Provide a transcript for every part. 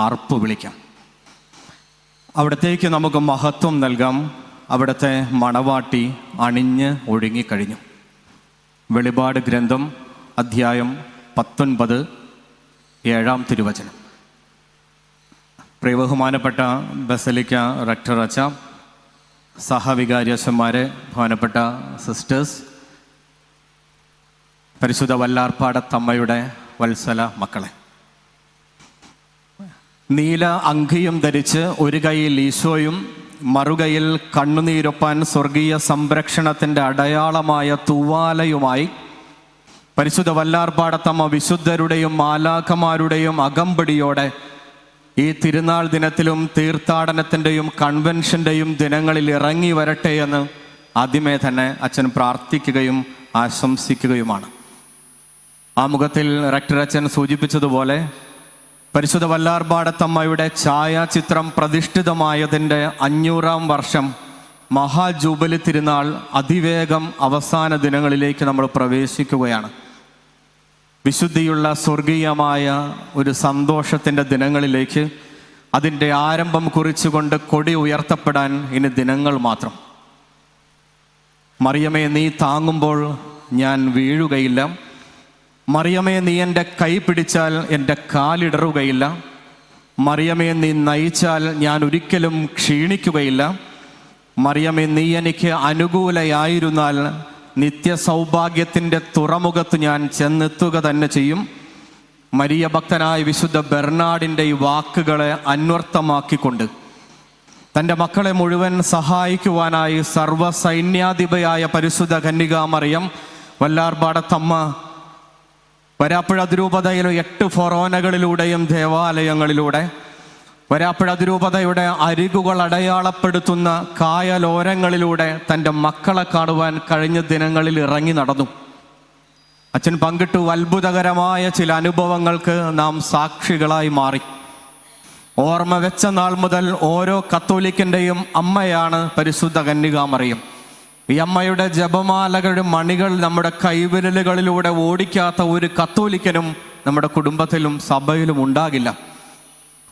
ആർപ്പ് വിളിക്കാം. അവിടത്തേക്ക് നമുക്ക് മഹത്വം നൽകാം. അവിടുത്തെ മണവാട്ടി അണിഞ്ഞ് ഒഴുങ്ങിക്കഴിഞ്ഞു. വെളിപാട് ഗ്രന്ഥം അധ്യായം 19 7-ാം തിരുവചനം. പ്രിയബഹുമാനപ്പെട്ട ബസലിക്ക റക്ടർ അച്ച, സഹവികാരിയച്ചന്മാരെ, ബഹുമാനപ്പെട്ട സിസ്റ്റേഴ്സ്, പരിശുദ്ധ വല്ലാർപാടത്തമ്മയുടെ വത്സല മക്കളെ, നീല അങ്കിയും ധരിച്ച് ഒരു കൈയിൽ ഈശോയും മറുകൈയിൽ കണ്ണുനീരൊപ്പാൻ സ്വർഗീയ സംരക്ഷണത്തിൻ്റെ അടയാളമായ തൂവാലയുമായി പരിശുദ്ധ വല്ലാർപാടത്തമ്മ വിശുദ്ധരുടെയും മാലാഖമാരുടെയും അകമ്പടിയോടെ ഈ തിരുനാൾ ദിനത്തിലും തീർത്ഥാടനത്തിൻ്റെയും കൺവെൻഷൻ്റെയും ദിനങ്ങളിൽ ഇറങ്ങി വരട്ടെ എന്ന് ആദ്യമേ തന്നെ അച്ഛൻ പ്രാർത്ഥിക്കുകയും ആശംസിക്കുകയുമാണ്. ആമുഖത്തിൽ റക്ടർ അച്ഛൻ സൂചിപ്പിച്ചതുപോലെ പരിശുദ്ധ വല്ലാർപാടത്തമ്മയുടെ ഛായാചിത്രം പ്രതിഷ്ഠിതമായതിൻ്റെ 500-ാം വർഷം മഹാജൂബിലി തിരുനാൾ അതിവേഗം അവസാന ദിനങ്ങളിലേക്ക് നമ്മൾ പ്രവേശിക്കുകയാണ്. വിശുദ്ധിയുള്ള സ്വർഗീയമായ ഒരു സന്തോഷത്തിൻ്റെ ദിനങ്ങളിലേക്ക് അതിൻ്റെ ആരംഭം കുറിച്ചുകൊണ്ട് കൊടി ഉയർത്തപ്പെടാൻ ഇനി ദിനങ്ങൾ മാത്രം. മറിയമേ, നീ താങ്ങുമ്പോൾ ഞാൻ വീഴുകയില്ല. മറിയമേ, നീ എൻ്റെ കൈ പിടിച്ചാൽ എൻ്റെ കാലിടറുകയില്ല. മറിയമേ, നീ നയിച്ചാൽ ഞാൻ ഒരിക്കലും ക്ഷീണിക്കുകയില്ല. മറിയമേ, നീ എനിക്ക് അനുകൂലയായിരുന്നാൽ നിത്യസൗഭാഗ്യത്തിൻ്റെ തുറമുഖത്ത് ഞാൻ ചെന്നെത്തുക തന്നെ ചെയ്യും. മരിയ ഭക്തനായ വിശുദ്ധ ബെർണാഡിൻ്റെ ഈ വാക്കുകളെ അന്വർത്ഥമാക്കിക്കൊണ്ട് തൻ്റെ മക്കളെ മുഴുവൻ സഹായിക്കുവാനായി സർവ്വസൈന്യാധിപയായ പരിശുദ്ധ കന്യകാമറിയം വല്ലാർപാടത്തമ്മ വരാപ്പുഴ അതിരൂപതയിലെ 8 ഫൊറോനകളിലൂടെയും ദേവാലയങ്ങളിലൂടെ വരാപ്പുഴ അതിരൂപതയുടെ അരികുകൾ അടയാളപ്പെടുത്തുന്ന കായലോരങ്ങളിലൂടെ തൻ്റെ മക്കളെ കാണുവാൻ കഴിഞ്ഞ ദിനങ്ങളിൽ ഇറങ്ങി നടന്നു. അച്ഛൻ പങ്കിട്ടു അത്ഭുതകരമായ ചില അനുഭവങ്ങൾക്ക് നാം സാക്ഷികളായി മാറി. ഓർമ്മ വെച്ച നാൾ മുതൽ ഓരോ കത്തോലിക്കൻ്റെയും അമ്മയാണ് പരിശുദ്ധ കന്യകാമറിയം. ഈ അമ്മയുടെ ജപമാലകളുടെ മണികൾ നമ്മുടെ കൈവിരലുകളിലൂടെ ഓടിക്കാത്ത ഒരു കത്തോലിക്കനും നമ്മുടെ കുടുംബത്തിലും സഭയിലും ഉണ്ടാകില്ല.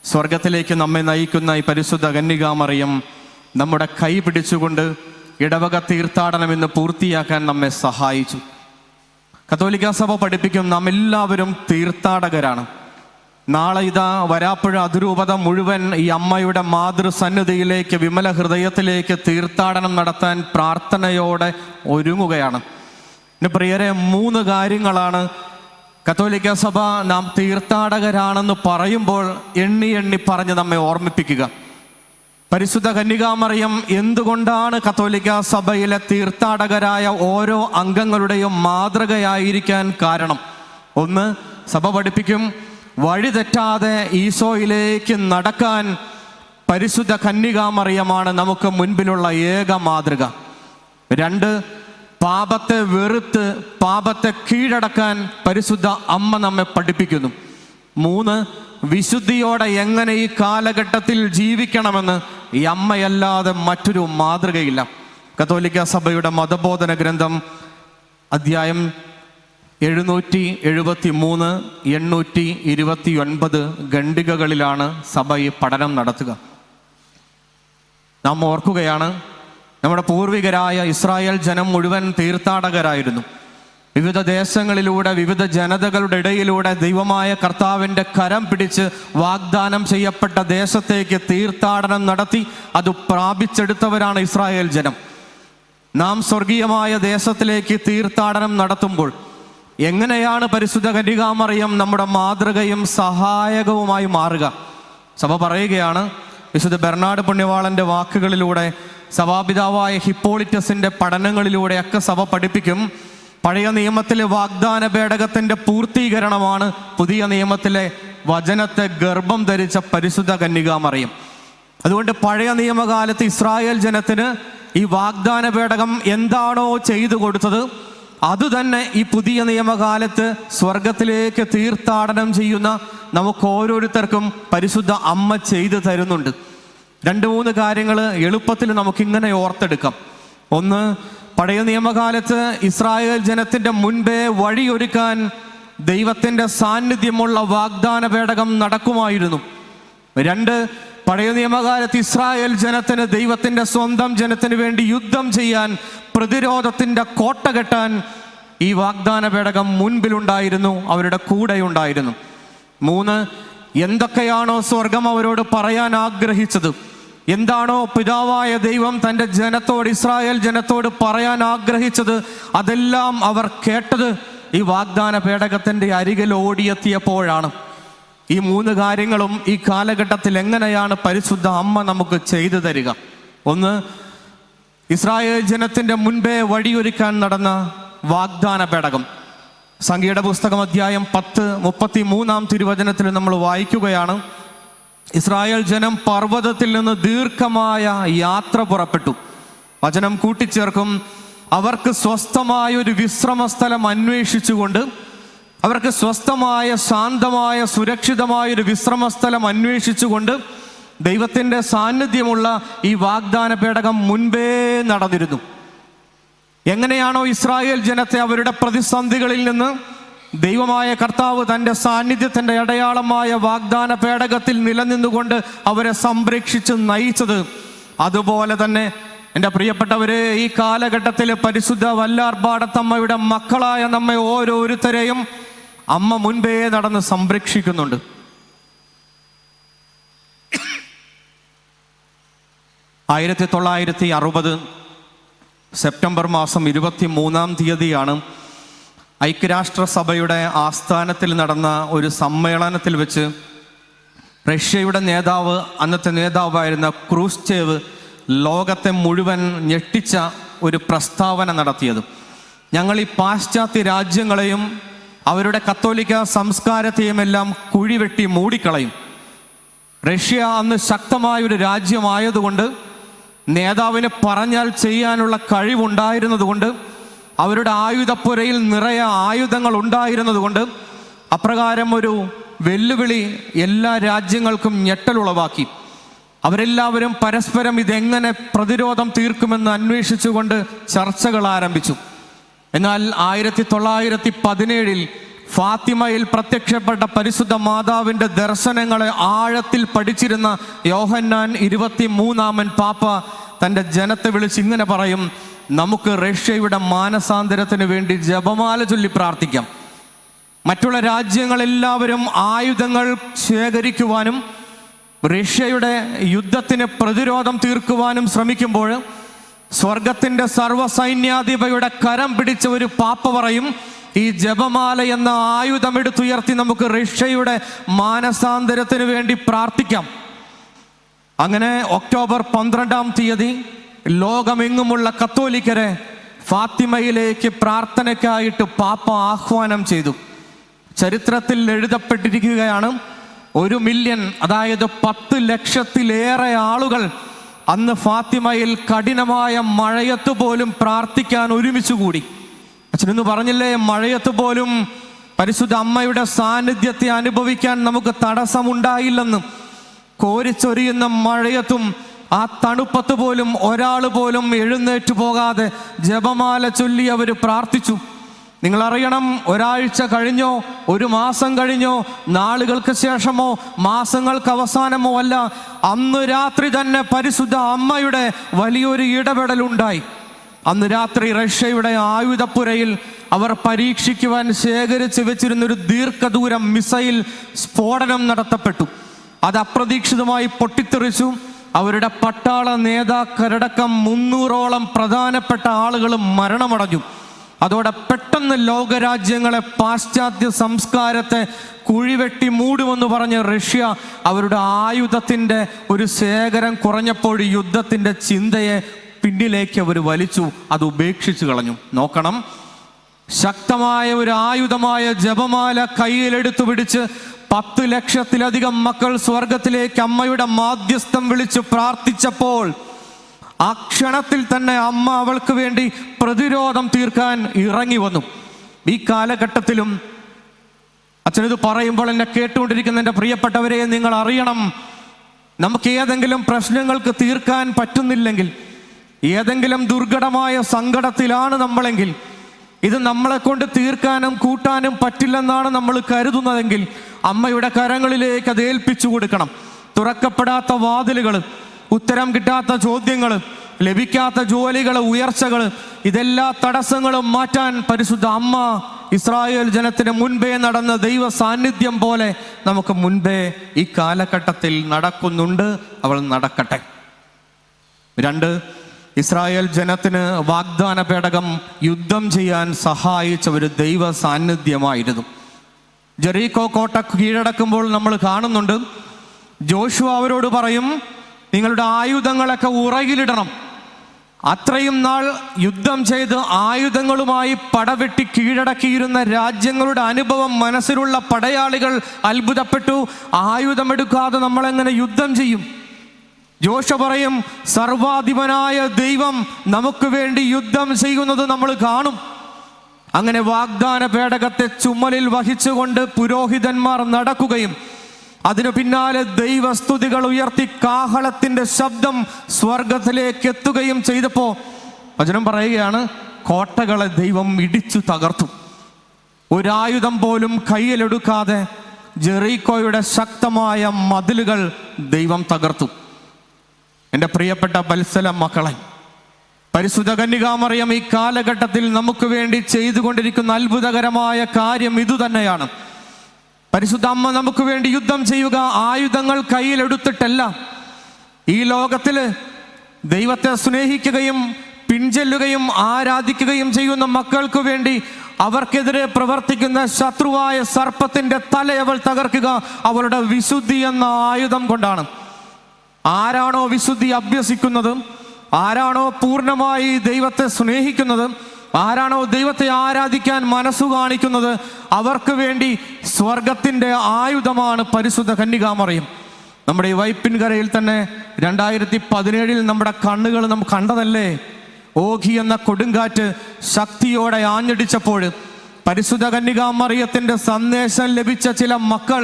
സ്വർഗത്തിലേക്ക് നമ്മെ നയിക്കുന്ന ഈ പരിശുദ്ധ കന്യകാമറിയം നമ്മുടെ കൈ പിടിച്ചുകൊണ്ട് ഇടവക തീർത്ഥാടനം ഇന്ന് പൂർത്തിയാക്കാൻ നമ്മെ സഹായിച്ചു. കത്തോലിക്ക സഭ പഠിപ്പിക്കും നാം എല്ലാവരും തീർത്ഥാടകരാണ്. നാളെ ഇതാ വരാപ്പുഴ അതിരൂപത മുഴുവൻ ഈ അമ്മയുടെ മാതൃസന്നിധിയിലേക്ക്, വിമല ഹൃദയത്തിലേക്ക് തീർത്ഥാടനം നടത്താൻ പ്രാർത്ഥനയോടെ ഒരുങ്ങുകയാണ്. പ്രിയരെ, 3 കാര്യങ്ങളാണ് കത്തോലിക്ക സഭ നാം തീർത്ഥാടകരാണെന്ന് പറയുമ്പോൾ എണ്ണി പറഞ്ഞ് നമ്മെ ഓർമ്മിപ്പിക്കുക. പരിശുദ്ധ കന്യകാമറിയം എന്തുകൊണ്ടാണ് കത്തോലിക്ക സഭയിലെ തീർത്ഥാടകരായ ഓരോ അംഗങ്ങളുടെയും മാതൃകയായിരിക്കാൻ കാരണം? 1, സഭ പഠിപ്പിക്കും വഴി തെറ്റാതെ ഈശോയിലേക്ക് നടക്കാൻ പരിശുദ്ധ കന്യകാമറിയമാണ് നമുക്ക് മുൻപിലുള്ള ഏക മാതൃക. 2, പാപത്തെ വെറുത്ത് പാപത്തെ കീഴടക്കാൻ പരിശുദ്ധ അമ്മ നമ്മെ പഠിപ്പിക്കുന്നു. 3, വിശുദ്ധിയോടെ എങ്ങനെ ഈ കാലഘട്ടത്തിൽ ജീവിക്കണമെന്ന് ഈ അമ്മയല്ലാതെ മറ്റൊരു മാതൃകയില്ല. കത്തോലിക്ക സഭയുടെ മതബോധന ഗ്രന്ഥം അധ്യായം 773, 829 ഖണ്ഡികകളിലാണ് സഭ ഈ പഠനം നടത്തുക. നാം ഓർക്കുകയാണ്, നമ്മുടെ പൂർവികരായ ഇസ്രായേൽ ജനം മുഴുവൻ തീർത്ഥാടകരായിരുന്നു. വിവിധ ദേശങ്ങളിലൂടെ വിവിധ ജനതകളുടെ ഇടയിലൂടെ ദൈവമായ കർത്താവിൻ്റെ കരം പിടിച്ച് വാഗ്ദാനം ചെയ്യപ്പെട്ട ദേശത്തേക്ക് തീർത്ഥാടനം നടത്തി അത് പ്രാപിച്ചെടുത്തവരാണ് ഇസ്രായേൽ ജനം. നാം സ്വർഗീയമായ ദേശത്തിലേക്ക് തീർത്ഥാടനം നടത്തുമ്പോൾ എങ്ങനെയാണ് പരിശുദ്ധ കന്യകാമറിയം നമ്മുടെ മാതൃകയും സഹായകവുമായി മാറുക? സഭ പറയുകയാണ്, വിശുദ്ധ ബെർണാഡ് പുണ്യവാളൻ്റെ വാക്കുകളിലൂടെ, സഭാപിതാവായ ഹിപ്പോളിറ്റസിൻ്റെ പഠനങ്ങളിലൂടെയൊക്കെ സഭ പഠിപ്പിക്കും, പഴയ നിയമത്തിലെ വാഗ്ദാന പേടകത്തിൻ്റെ പൂർത്തീകരണമാണ് പുതിയ നിയമത്തിലെ വചനത്തെ ഗർഭം ധരിച്ച പരിശുദ്ധ കന്യകാമറിയം. അതുകൊണ്ട് പഴയ നിയമകാലത്ത് ഇസ്രായേൽ ജനത്തിന് ഈ വാഗ്ദാന പേടകം എന്താണോ ചെയ്തു കൊടുത്തത് അതുതന്നെ ഈ പുതിയ നിയമകാലത്ത് സ്വർഗത്തിലേക്ക് തീർത്ഥാടനം ചെയ്യുന്ന നമുക്ക് ഓരോരുത്തർക്കും പരിശുദ്ധ അമ്മ ചെയ്തു തരുന്നുണ്ട്. 2-3 കാര്യങ്ങൾ എളുപ്പത്തിൽ നമുക്കിങ്ങനെ ഓർത്തെടുക്കാം. 1, പഴയ നിയമകാലത്ത് ഇസ്രായേൽ ജനത്തിൻ്റെ മുൻപേ വഴിയൊരുക്കാൻ ദൈവത്തിൻ്റെ സാന്നിധ്യമുള്ള വാഗ്ദാന പേടകം നടക്കുമായിരുന്നു. 2, പഴയ നിയമകാലത്ത് ഇസ്രായേൽ ജനത്തിന്, ദൈവത്തിൻ്റെ സ്വന്തം ജനത്തിന് വേണ്ടി യുദ്ധം ചെയ്യാൻ, പ്രതിരോധത്തിൻ്റെ കോട്ട കെട്ടാൻ ഈ വാഗ്ദാന പേടകം മുൻപിലുണ്ടായിരുന്നു, അവരുടെ കൂടെ ഉണ്ടായിരുന്നു. 3, എന്തൊക്കെയാണോ സ്വർഗം അവരോട് പറയാൻ ആഗ്രഹിച്ചത്, എന്താണോ പിതാവായ ദൈവം തൻ്റെ ജനത്തോട്, ഇസ്രായേൽ ജനത്തോട് പറയാൻ ആഗ്രഹിച്ചത്, അതെല്ലാം അവർ കേട്ടത് ഈ വാഗ്ദാന പേടകത്തിൻ്റെ അരികിൽ ഓടിയെത്തിയപ്പോഴാണ്. ഈ 3 കാര്യങ്ങളും ഈ കാലഘട്ടത്തിൽ എങ്ങനെയാണ് പരിശുദ്ധ അമ്മ നമുക്ക് ചെയ്തു തരിക? 1, ഇസ്രായേൽ ജനത്തിൻ്റെ മുൻപേ വഴിയൊരുക്കാൻ നടന്ന വാഗ്ദാന പേടകം. സംഖ്യയുടെ പുസ്തകം അധ്യായം 10 33 തിരുവചനത്തിൽ നമ്മൾ വായിക്കുകയാണ്, ഇസ്രായേൽ ജനം പർവ്വതത്തിൽ നിന്ന് ദീർഘമായ യാത്ര പുറപ്പെട്ടു. വചനം കൂട്ടിച്ചേർക്കും, അവർക്ക് സ്വസ്ഥമായ ഒരു വിശ്രമ സ്ഥലം അന്വേഷിച്ചുകൊണ്ട്, അവർക്ക് സ്വസ്ഥമായ, ശാന്തമായ, സുരക്ഷിതമായ ഒരു വിശ്രമ സ്ഥലം അന്വേഷിച്ചുകൊണ്ട് ദൈവത്തിൻ്റെ സാന്നിധ്യമുള്ള ഈ വാഗ്ദാന പേടകം മുൻപേ നടന്നിരുന്നു. എങ്ങനെയാണോ ഇസ്രായേൽ ജനത്തെ അവരുടെ പ്രതിസന്ധികളിൽ നിന്ന് ദൈവമായ കർത്താവ് തൻ്റെ സാന്നിധ്യത്തിൻ്റെ അടയാളമായ വാഗ്ദാന പേടകത്തിൽ നിലനിന്നുകൊണ്ട് അവരെ സംരക്ഷിച്ച് നയിച്ചത്, അതുപോലെ തന്നെ എൻ്റെ പ്രിയപ്പെട്ടവരെ, ഈ കാലഘട്ടത്തിൽ പരിശുദ്ധ വല്ലാർപാടത്തമ്മയുടെ മക്കളായ നമ്മെ ഓരോരുത്തരെയും അമ്മ മുൻപേ നടന്ന് സംരക്ഷിക്കുന്നുണ്ട്. 1960 സെപ്റ്റംബർ മാസം 23 ഐക്യരാഷ്ട്രസഭയുടെ ആസ്ഥാനത്തിൽ നടന്ന ഒരു സമ്മേളനത്തിൽ വെച്ച് റഷ്യയുടെ നേതാവ്, അന്നത്തെ നേതാവായിരുന്ന ക്രൂസ്ചേവ്, ലോകത്തെ മുഴുവൻ ഞെട്ടിച്ച ഒരു പ്രസ്താവന നടത്തിയത്, ഞങ്ങൾ ഈ പാശ്ചാത്യ രാജ്യങ്ങളെയും അവരുടെ കത്തോലിക്ക സംസ്കാരത്തെയും എല്ലാം കുഴിവെട്ടി മൂടിക്കളയും. റഷ്യ അന്ന് ശക്തമായൊരു രാജ്യമായതുകൊണ്ട്, നേതാവിന് പറഞ്ഞാൽ ചെയ്യാനുള്ള കഴിവുണ്ടായിരുന്നതുകൊണ്ട്, അവരുടെ ആയുധപ്പുരയിൽ നിറയെ ആയുധങ്ങൾ ഉണ്ടായിരുന്നതുകൊണ്ട്, അപ്രകാരം ഒരു വെല്ലുവിളി എല്ലാ രാജ്യങ്ങൾക്കും ഞെട്ടലുളവാക്കി. അവരെല്ലാവരും പരസ്പരം ഇതെങ്ങനെ പ്രതിരോധം തീർക്കുമെന്ന് അന്വേഷിച്ചുകൊണ്ട് ചർച്ചകൾ ആരംഭിച്ചു. എന്നാൽ 1917 ഫാത്തിമയിൽ പ്രത്യക്ഷപ്പെട്ട പരിശുദ്ധ മാതാവിൻ്റെ ദർശനങ്ങളെ ആഴത്തിൽ പഠിച്ചിരുന്ന യോഹന്നാൻ 23 പാപ്പ തൻ്റെ ജനത്തെ വിളിച്ച് ഇങ്ങനെ പറയും, നമുക്ക് റഷ്യയുടെ മാനസാന്തരത്തിന് വേണ്ടി ജപമാല ചൊല്ലി പ്രാർത്ഥിക്കാം. മറ്റുള്ള രാജ്യങ്ങളെല്ലാവരും ആയുധങ്ങൾ ശേഖരിക്കുവാനും റഷ്യയുടെ യുദ്ധത്തിന് പ്രതിരോധം തീർക്കുവാനും ശ്രമിക്കുമ്പോൾ, സ്വർഗത്തിൻ്റെ സർവ്വസൈന്യാധിപയുടെ കരം പിടിച്ച ഒരു പാപ്പ പറയും, ഈ ജപമാല എന്ന ആയുധം എടുത്തുയർത്തി നമുക്ക് റഷ്യയുടെ മാനസാന്തരത്തിന് വേണ്ടി പ്രാർത്ഥിക്കാം. അങ്ങനെ ഒക്ടോബർ 12 ലോകമെങ്ങുമുള്ള കത്തോലിക്കരെ ഫാത്തിമയിലേക്ക് പ്രാർത്ഥനയ്ക്കായിട്ട് പാപ്പ ആഹ്വാനം ചെയ്തു. ചരിത്രത്തിൽ എഴുതപ്പെട്ടിരിക്കുകയാണ്, 1 മില്യൺ, അതായത് 10 ലക്ഷത്തിലേറെ ആളുകൾ അന്ന് ഫാത്തിമയിൽ കഠിനമായ മഴയത്ത് പോലും പ്രാർത്ഥിക്കാൻ ഒരുമിച്ചുകൂടി. അച്ഛനെന്ന് പറഞ്ഞില്ലേ, മഴയത്ത് പോലും പരിശുദ്ധ അമ്മയുടെ സാന്നിധ്യത്തെ അനുഭവിക്കാൻ നമുക്ക് തടസ്സമുണ്ടായില്ലെന്നും. കോരിച്ചൊരിയുന്ന മഴയത്തും ആ തണുപ്പത്ത് പോലും ഒരാൾ പോലും എഴുന്നേറ്റ് പോകാതെ ജപമാല ചൊല്ലി അവർ പ്രാർത്ഥിച്ചു. നിങ്ങളറിയണം, ഒരാഴ്ച കഴിഞ്ഞോ, 1 മാസം കഴിഞ്ഞോ, നാളുകൾക്ക് ശേഷമോ, മാസങ്ങൾക്ക് അവസാനമോ അല്ല, അന്ന് രാത്രി തന്നെ പരിശുദ്ധ അമ്മയുടെ വലിയൊരു ഇടപെടലുണ്ടായി. അന്ന് രാത്രി റഷ്യയുടെ ആയുധപ്പുരയിൽ അവർ പരീക്ഷിക്കുവാൻ ശേഖരിച്ച് വെച്ചിരുന്നൊരു ദീർഘദൂരം മിസൈൽ സ്ഫോടനം നടത്തപ്പെട്ടു. അത് അപ്രതീക്ഷിതമായി പൊട്ടിത്തെറിച്ചു. അവരുടെ പട്ടാള നേതാക്കളടക്കം 300ഓളം പ്രധാനപ്പെട്ട ആളുകൾ മരണമടഞ്ഞു. അതോടെ പെട്ടെന്ന് ലോകരാജ്യങ്ങളെ, പാശ്ചാത്യ സംസ്കാരത്തെ കുഴിവെട്ടി മൂടുമെന്ന് പറഞ്ഞ് റഷ്യ അവരുടെ ആയുധത്തിൻ്റെ ഒരു ശേഖരം കുറഞ്ഞപ്പോൾ യുദ്ധത്തിൻ്റെ ചിന്തയെ പിന്നിലേക്ക് അവർ വലിച്ചു, അത് ഉപേക്ഷിച്ചു കളഞ്ഞു. നോക്കണം, ശക്തമായ ഒരു ആയുധമായ ജപമാല കയ്യിലെടുത്തു പിടിച്ച് 10 ലക്ഷത്തിലധികം മക്കൾ സ്വർഗത്തിലേക്ക് അമ്മയുടെ മാധ്യസ്ഥം വിളിച്ച് പ്രാർത്ഥിച്ചപ്പോൾ ആ ക്ഷണത്തിൽ തന്നെ അമ്മ അവൾക്ക് വേണ്ടി പ്രതിരോധം തീർക്കാൻ ഇറങ്ങി വന്നു. ഈ കാലഘട്ടത്തിലും അച്ഛനിത് പറയുമ്പോൾ എന്നെ കേട്ടുകൊണ്ടിരിക്കുന്ന എൻ്റെ പ്രിയപ്പെട്ടവരെ, നിങ്ങൾ അറിയണം, നമുക്ക് ഏതെങ്കിലും പ്രശ്നങ്ങൾക്ക് തീർക്കാൻ പറ്റുന്നില്ലെങ്കിൽ, ഏതെങ്കിലും ദുർഘടമായ സങ്കടത്തിലാണ് നമ്മളെങ്കിൽ, ഇത് നമ്മളെ കൊണ്ട് തീർക്കാനും കൂട്ടാനും പറ്റില്ലെന്നാണ് നമ്മൾ കരുതുന്നതെങ്കിൽ, അമ്മയുടെ കരങ്ങളിലേക്ക് അത് ഏൽപ്പിച്ചു കൊടുക്കണം. തുറക്കപ്പെടാത്ത വാതിലുകൾ, ഉത്തരം കിട്ടാത്ത ചോദ്യങ്ങൾ, ലഭിക്കാത്ത ജോലികൾ, ഉയർച്ചകൾ, ഇതെല്ലാ തടസ്സങ്ങളും മാറ്റാൻ പരിശുദ്ധ അമ്മ ഇസ്രായേൽ ജനത്തിന് മുൻപേ നടന്ന ദൈവ സാന്നിധ്യം പോലെ നമുക്ക് മുൻപേ ഈ കാലഘട്ടത്തിൽ നടക്കുന്നുണ്ട്. അവൾ നടക്കട്ടെ. 2, ഇസ്രായേൽ ജനത്തിന് വാഗ്ദാന പേടകം യുദ്ധം ചെയ്യാൻ സഹായിച്ച ഒരു ദൈവ സാന്നിധ്യമായിരുന്നു. ജെറീക്കോ കോട്ട കീഴടക്കുമ്പോൾ നമ്മൾ കാണുന്നുണ്ട്, ജോഷുവ അവരോട് പറയും, നിങ്ങളുടെ ആയുധങ്ങളൊക്കെ ഉറയിലിടണം. അത്രയും നാൾ യുദ്ധം ചെയ്ത് ആയുധങ്ങളുമായി പടവെട്ടി കീഴടക്കിയിരുന്ന രാജ്യങ്ങളുടെ അനുഭവം മനസ്സിലുള്ള പടയാളികൾ അത്ഭുതപ്പെട്ടു. ആയുധമെടുക്കാതെ നമ്മളെങ്ങനെ യുദ്ധം ചെയ്യും? ജോഷുവ പറയും, സർവാധിപനായ ദൈവം നമുക്ക് വേണ്ടി യുദ്ധം ചെയ്യുന്നത് നമ്മൾ കാണും. അങ്ങനെ വാഗ്ദാന പേടകത്തെ ചുമലിൽ വഹിച്ചുകൊണ്ട് പുരോഹിതന്മാർ നടക്കുകയും അതിനു പിന്നാലെ ദൈവസ്തുതികൾ ഉയർത്തി കാഹളത്തിന്റെ ശബ്ദം സ്വർഗത്തിലേക്ക് എത്തുകയും ചെയ്തപ്പോൾ വചനം പറയുകയാണ്, കോട്ടകളെ ദൈവം ഇടിച്ചു തകർത്തു. ഒരായുധം പോലും കയ്യിലെടുക്കാതെ ജെറീക്കോയുടെ ശക്തമായ മതിലുകൾ ദൈവം തകർത്തു. എൻ്റെ പ്രിയപ്പെട്ട വത്സല മക്കളെ, പരിശുദ്ധ കന്യകാമറിയം ഈ കാലഘട്ടത്തിൽ നമുക്ക് വേണ്ടി ചെയ്തുകൊണ്ടിരിക്കുന്ന അത്ഭുതകരമായ കാര്യം ഇതുതന്നെയാണ്. പരിശുദ്ധ അമ്മ നമുക്ക് വേണ്ടി യുദ്ധം ചെയ്യുക ആയുധങ്ങൾ കയ്യിലെടുത്തിട്ടല്ല. ഈ ലോകത്തില് ദൈവത്തെ സ്നേഹിക്കുകയും പിൻചെല്ലുകയും ആരാധിക്കുകയും ചെയ്യുന്ന മക്കൾക്ക് വേണ്ടി അവർക്കെതിരെ പ്രവർത്തിക്കുന്ന ശത്രുവായ സർപ്പത്തിന്റെ തല അവൾ തകർക്കുക അവളുടെ വിശുദ്ധി എന്ന ആയുധം കൊണ്ടാണ്. ആരാണോ വിശുദ്ധി അഭ്യസിക്കുന്നത്, ആരാണോ പൂർണ്ണമായി ദൈവത്തെ സ്നേഹിക്കുന്നത്, ആരാണോ ദൈവത്തെ ആരാധിക്കാൻ മനസ്സു കാണിക്കുന്നത്, അവർക്ക് വേണ്ടി സ്വർഗത്തിൻ്റെ ആയുധമാണ് പരിശുദ്ധ കന്യകാമറിയം. നമ്മുടെ ഈ വൈപ്പിൻകരയിൽ തന്നെ 2017 നമ്മുടെ കണ്ണുകൾ നാം കണ്ടതല്ലേ? ഓഖി എന്ന കൊടുങ്കാറ്റ് ശക്തിയോടെ ആഞ്ഞടിച്ചപ്പോൾ പരിശുദ്ധ കന്യകാമറിയത്തിൻ്റെ സന്ദേശം ലഭിച്ച ചില മക്കൾ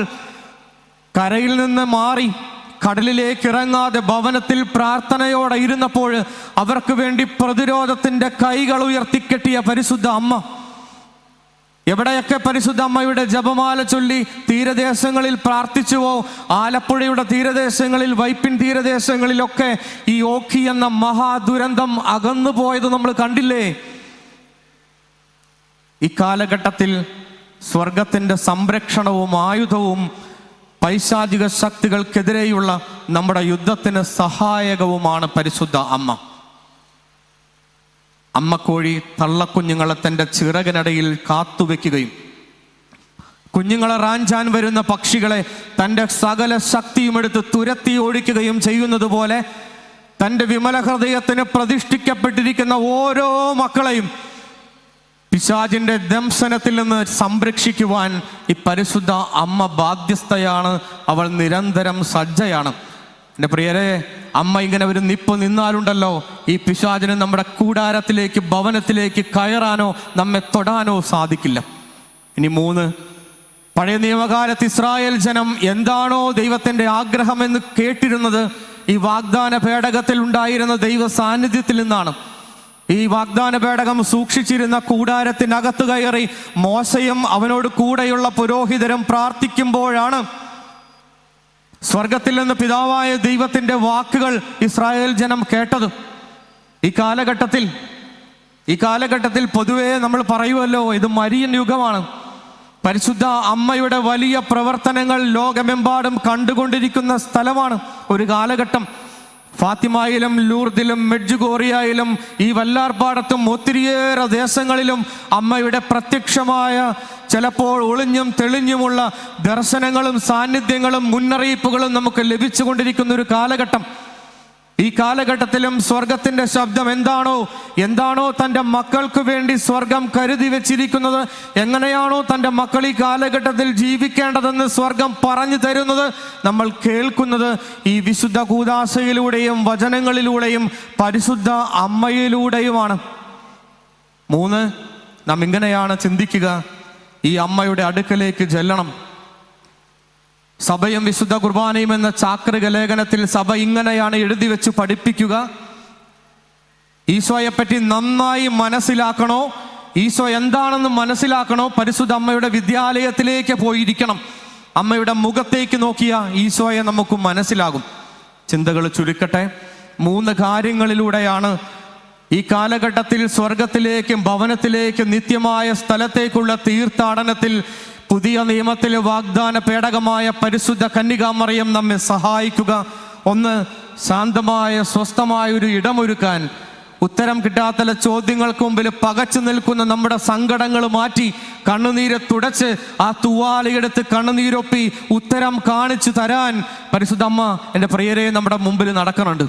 കരയിൽ നിന്ന് മാറി കടലിലേക്ക് ഇറങ്ങാതെ ഭവനത്തിൽ പ്രാർത്ഥനയോടെ ഇരുന്നപ്പോൾ അവർക്ക് വേണ്ടി പ്രതിരോധത്തിന്റെ കൈകൾ ഉയർത്തിക്കെട്ടിയ പരിശുദ്ധ അമ്മ. എവിടെയൊക്കെ പരിശുദ്ധ അമ്മയുടെ ജപമാല ചൊല്ലി തീരദേശങ്ങളിൽ പ്രാർത്ഥിച്ചുവോ, ആലപ്പുഴയുടെ തീരദേശങ്ങളിൽ, വൈപ്പിൻ തീരദേശങ്ങളിലൊക്കെ ഈ ഓഖി എന്ന മഹാദുരന്തം അകന്നു പോയത് നമ്മൾ കണ്ടില്ലേ? ഈ കാലഘട്ടത്തിൽ സ്വർഗത്തിന്റെ സംരക്ഷണവും ആയുധവും പൈശാചിക ശക്തികൾക്കെതിരെയുള്ള നമ്മുടെ യുദ്ധത്തിന് സഹായകവുമാണ് പരിശുദ്ധ അമ്മ. അമ്മക്കോഴി തള്ളക്കുഞ്ഞുങ്ങളെ തൻ്റെ ചിറകിനടയിൽ കാത്തുവെക്കുകയും കുഞ്ഞുങ്ങളെ റാഞ്ചാൻ വരുന്ന പക്ഷികളെ തൻ്റെ സകല ശക്തിയും എടുത്ത് തുരത്തി ഓടിക്കുകയും ചെയ്യുന്നത് പോലെ തൻ്റെ വിമല ഹൃദയത്തിന് പ്രതിഷ്ഠിക്കപ്പെട്ടിരിക്കുന്ന ഓരോ മക്കളെയും പിശാചിന്റെ ദംശനത്തിൽ നിന്ന് സംരക്ഷിക്കുവാൻ ഈ പരിശുദ്ധ അമ്മ ബാധ്യസ്ഥയാണ്. അവൾ നിരന്തരം സജ്ജയാണ്. എൻ്റെ പ്രിയരെ, അമ്മ ഇങ്ങനെ ഒരു നിപ്പ് നിന്നാലുണ്ടല്ലോ, ഈ പിശാചിന് നമ്മുടെ കൂടാരത്തിലേക്ക്, ഭവനത്തിലേക്ക് കയറാനോ നമ്മെ തൊടാനോ സാധിക്കില്ല. ഇനി 3, പഴയ നിയമകാലത്ത് ഇസ്രായേൽ ജനം എന്താണോ ദൈവത്തിൻ്റെ ആഗ്രഹമെന്ന് കേട്ടിരുന്നത് ഈ വാഗ്ദാന പേടകത്തിൽ ഉണ്ടായിരുന്ന ദൈവ സാന്നിധ്യത്തിൽ നിന്നാണ്. ഈ വാഗ്ദാന പേടകം സൂക്ഷിച്ചിരുന്ന കൂടാരത്തിനകത്ത് കയറി മോശയും അവനോട് കൂടെയുള്ള പുരോഹിതരും പ്രാർത്ഥിക്കുമ്പോഴാണ് സ്വർഗത്തിൽ നിന്ന് പിതാവായ ദൈവത്തിന്റെ വാക്കുകൾ ഇസ്രായേൽ ജനം കേട്ടത്. ഈ കാലഘട്ടത്തിൽ പൊതുവേ നമ്മൾ പറയുമല്ലോ, ഇത് മരിയൻ യുഗമാണ്. പരിശുദ്ധ അമ്മയുടെ വലിയ പ്രവർത്തനങ്ങൾ ലോകമെമ്പാടും കണ്ടുകൊണ്ടിരിക്കുന്ന സ്ഥലമാണ് ഒരു കാലഘട്ടം. ഫാത്തിമയിലും ലൂർദിലും മെഡ്ജുഗോറിയയിലും ഈ വല്ലാർപാടത്തും ഒത്തിരിയേറെ ദേശങ്ങളിലും അമ്മയുടെ പ്രത്യക്ഷമായ, ചിലപ്പോൾ ഒളിഞ്ഞും തെളിഞ്ഞുമുള്ള ദർശനങ്ങളും സാന്നിധ്യങ്ങളും മുന്നറിയിപ്പുകളും നമുക്ക് ലഭിച്ചുകൊണ്ടിരിക്കുന്ന ഒരു കാലഘട്ടം. ഈ കാലഘട്ടത്തിലും സ്വർഗത്തിന്റെ ശബ്ദം എന്താണോ തൻ്റെ മക്കൾക്ക് വേണ്ടി സ്വർഗം കരുതി വെച്ചിരിക്കുന്നത്, എങ്ങനെയാണോ തൻ്റെ മക്കൾ ഈ കാലഘട്ടത്തിൽ ജീവിക്കേണ്ടതെന്ന് സ്വർഗം പറഞ്ഞു തരുന്നത്, നമ്മൾ കേൾക്കുന്നത് ഈ വിശുദ്ധ കൂദാശയിലൂടെയും വചനങ്ങളിലൂടെയും പരിശുദ്ധ അമ്മയിലൂടെയുമാണ്. 3, നാം ഇങ്ങനെയാണ് ചിന്തിക്കുക, ഈ അമ്മയുടെ അടുക്കലേക്ക് ചെല്ലണം. സഭയും വിശുദ്ധ കുർബാനയും എന്ന ചാക്രിക ലേഖനത്തിൽ സഭ ഇങ്ങനെയാണ് എഴുതി വെച്ച് പഠിപ്പിക്കുക: ഈശോയെപ്പറ്റി നന്നായി മനസ്സിലാക്കണോ, ഈശോ എന്താണെന്ന് മനസ്സിലാക്കണോ, പരിശുദ്ധ അമ്മയുടെ വിദ്യാലയത്തിലേക്ക് പോയിരിക്കണം. അമ്മയുടെ മുഖത്തേക്ക് നോക്കിയ ഈശോയെ നമുക്ക് മനസ്സിലാകും. ചിന്തകൾ ചുരുക്കട്ടെ. 3 കാര്യങ്ങളിലൂടെയാണ് ഈ കാലഘട്ടത്തിൽ സ്വർഗത്തിലേക്കും ഭവനത്തിലേക്കും നിത്യമായ സ്ഥലത്തേക്കുള്ള തീർത്ഥാടനത്തിൽ പുതിയ നിയമത്തിലെ വാഗ്ദാന പേടകമായ പരിശുദ്ധ കന്യകാമറിയം നമ്മെ സഹായിക്കുക. 1, ശാന്തമായ സ്വസ്ഥമായ ഒരു ഇടമൊരുക്കാൻ. ഉത്തരം കിട്ടാത്ത ചോദ്യങ്ങൾക്ക് മുമ്പിൽ പകച്ചു നിൽക്കുന്ന നമ്മുടെ സങ്കടങ്ങൾ മാറ്റി കണ്ണുനീര് തുടച്ച് ആ തുവാലയെടുത്ത് കണ്ണുനീരൊപ്പി ഉത്തരം കാണിച്ചു തരാൻ പരിശുദ്ധ അമ്മ എൻ്റെ പ്രിയരെ നമ്മുടെ മുമ്പിൽ നടക്കുന്നുണ്ട്.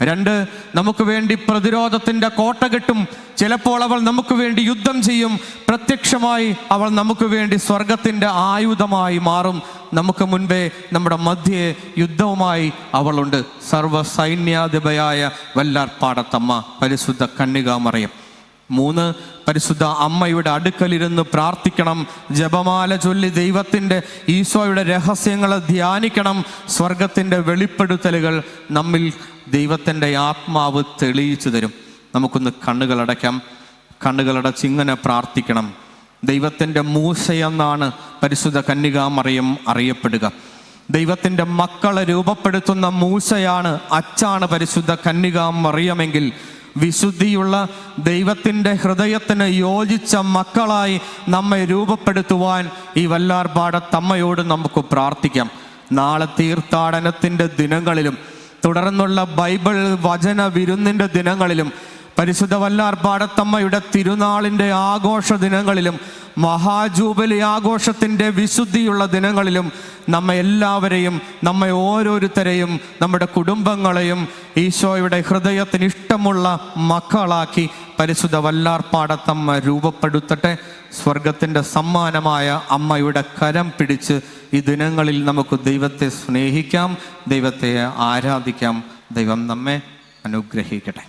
2, നമുക്ക് വേണ്ടി പ്രതിരോധത്തിൻ്റെ കോട്ട കെട്ടും. ചിലപ്പോൾ അവൾ നമുക്ക് വേണ്ടി യുദ്ധം ചെയ്യും. പ്രത്യക്ഷമായി അവൾ നമുക്ക് വേണ്ടി സ്വർഗത്തിൻ്റെ ആയുധമായി മാറും. നമുക്ക് മുൻപേ നമ്മുടെ മധ്യേ യുദ്ധവുമായി അവളുണ്ട്. സർവ്വസൈന്യാധിപയായ വല്ലാർപാടത്തമ്മ പരിശുദ്ധ കന്യകാമറിയം. 3, പരിശുദ്ധ അമ്മയുടെ അടുക്കലിരുന്ന് പ്രാർത്ഥിക്കണം. ജപമാല ചൊല്ലി ദൈവത്തിൻ്റെ ഈശോയുടെ രഹസ്യങ്ങളെ ധ്യാനിക്കണം. സ്വർഗത്തിൻ്റെ വെളിപ്പെടുത്തലുകൾ നമ്മിൽ ദൈവത്തിൻ്റെ ആത്മാവ് തെളിയിച്ചു തരും. നമുക്കൊന്ന് കണ്ണുകളടയ്ക്കാം. കണ്ണുകളടച്ച് ഇങ്ങനെ പ്രാർത്ഥിക്കണം. ദൈവത്തിൻ്റെ മൂശയെന്നാണ് പരിശുദ്ധ കന്യകാമറിയം അറിയപ്പെടുക. ദൈവത്തിൻ്റെ മക്കളെ രൂപപ്പെടുത്തുന്ന മൂശയാണ്, അച്ചാണ് പരിശുദ്ധ കന്യകാമറിയമെങ്കിൽ വിശുദ്ധിയുള്ള ദൈവത്തിൻ്റെ ഹൃദയത്തിന് യോജിച്ച മക്കളായി നമ്മെ രൂപപ്പെടുത്തുവാൻ ഈ വല്ലാർപാടത്തമ്മയോട് നമുക്ക് പ്രാർത്ഥിക്കാം. നാളെ തീർത്ഥാടനത്തിൻ്റെ ദിനങ്ങളിലും തുടർന്നുള്ള ബൈബിൾ വചന വിരുന്നിൻ്റെ ദിനങ്ങളിലും പരിശുദ്ധ വല്ലാർപാടത്തമ്മയുടെ തിരുനാളിൻ്റെ ആഘോഷ ദിനങ്ങളിലും മഹാജൂബിലി ആഘോഷത്തിൻ്റെ വിശുദ്ധിയുള്ള ദിനങ്ങളിലും നമ്മെ എല്ലാവരെയും, നമ്മെ ഓരോരുത്തരെയും, നമ്മുടെ കുടുംബങ്ങളെയും ഈശോയുടെ ഹൃദയത്തിന് ഇഷ്ടമുള്ള മക്കളാക്കി പരിശുദ്ധ വല്ലാർപാടത്തമ്മ രൂപപ്പെടുത്തട്ടെ. സ്വർഗത്തിൻ്റെ സമ്മാനമായ അമ്മയുടെ കരം പിടിച്ച് ഈ ദിനങ്ങളിൽ നമുക്ക് ദൈവത്തെ സ്നേഹിക്കാം, ദൈവത്തെ ആരാധിക്കാം. ദൈവം നമ്മെ അനുഗ്രഹിക്കട്ടെ.